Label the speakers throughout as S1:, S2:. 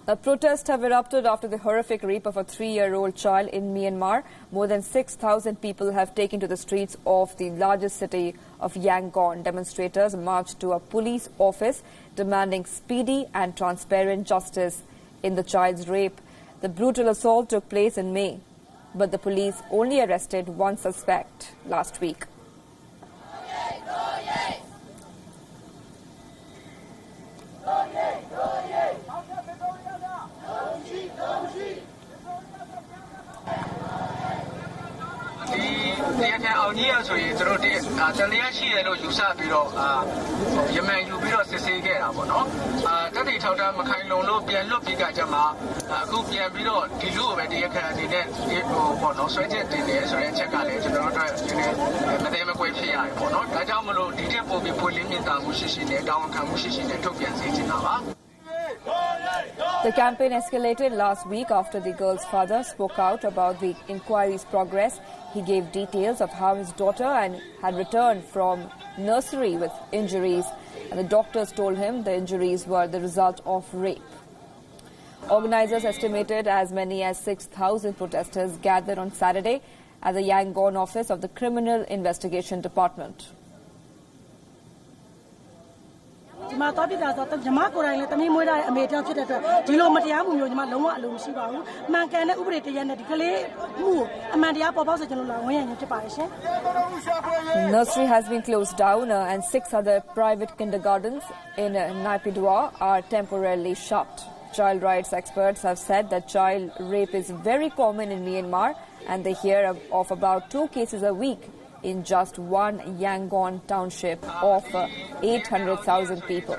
S1: The protests have erupted after the horrific rape of a 3-year-old child in Myanmar. More than 6,000 people have taken to the streets of the largest city of Yangon. Demonstrators marched to a police office demanding speedy and transparent justice in the child's rape. The brutal assault took place in May, but the police only arrested one suspect last week. The campaign escalated last week after the girl's father spoke out about the inquiry's progress. He gave details of how his daughter had returned from nursery with injuries, and the doctors told him the injuries were the result of rape. Organizers estimated as many as 6,000 protesters gathered on Saturday at the Yangon office of the Criminal Investigation Department. The nursery has been closed down and 6 other private kindergartens in Naypyidaw are temporarily shut. Child rights experts have said that child rape is very common in Myanmar, and they hear of about 2 cases a week in just one Yangon township of 800,000 people.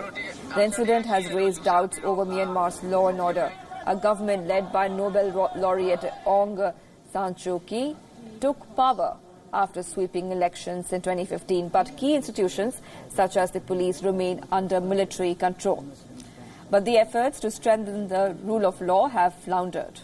S1: The incident has raised doubts over Myanmar's law and order. A government led by Nobel laureate Aung San Suu Kyi took power after sweeping elections in 2015, but key institutions such as the police remain under military control. But the efforts to strengthen the rule of law have floundered.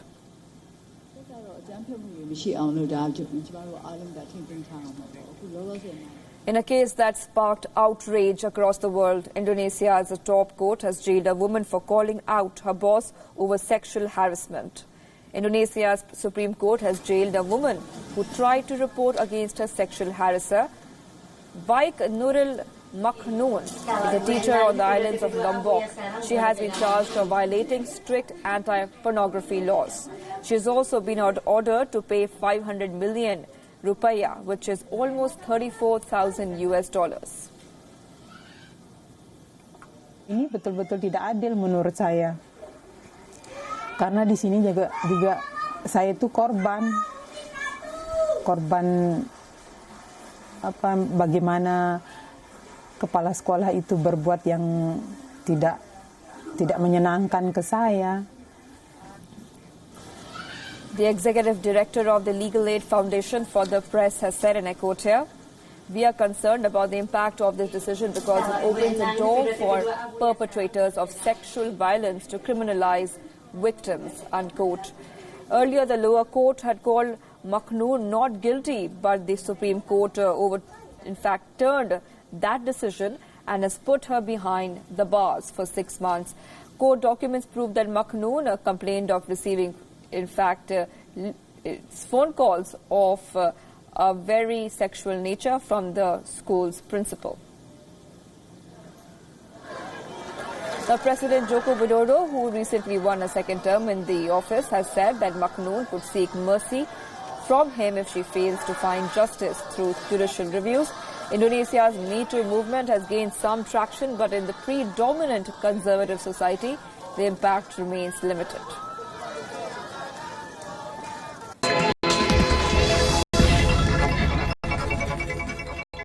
S1: In a case that sparked outrage across the world, Indonesia's top court has jailed a woman for calling out her boss over sexual harassment. Indonesia's Supreme Court has jailed a woman who tried to report against her sexual harasser. Baik Nurul Maknoon is a teacher on the islands of Lombok. She has been charged of violating strict anti-pornography laws. She has also been ordered to pay 500 million rupiah, which is almost $34,000 US.
S2: Ini betul-betul tidak adil menurut saya. Karena di sini juga saya itu korban bagaimana kepala sekolah itu berbuat yang tidak menyenangkan ke saya.
S1: The executive director of the Legal Aid Foundation for the Press has said, and I quote here, "We are concerned about the impact of this decision because it opens a door for perpetrators of sexual violence to criminalize victims," unquote. Earlier, the lower court had called Maknoon not guilty, but the Supreme Court in fact turned that decision and has put her behind the bars for 6 months. Court documents prove that Maknoon complained of receiving, in fact, phone calls of a very sexual nature from the school's principal. Now, President Joko Widodo, who recently won a second term in the office, has said that Maknoon could seek mercy from him if she fails to find justice through judicial reviews. Indonesia's Me Too movement has gained some traction, but in the predominant conservative society, the impact remains limited.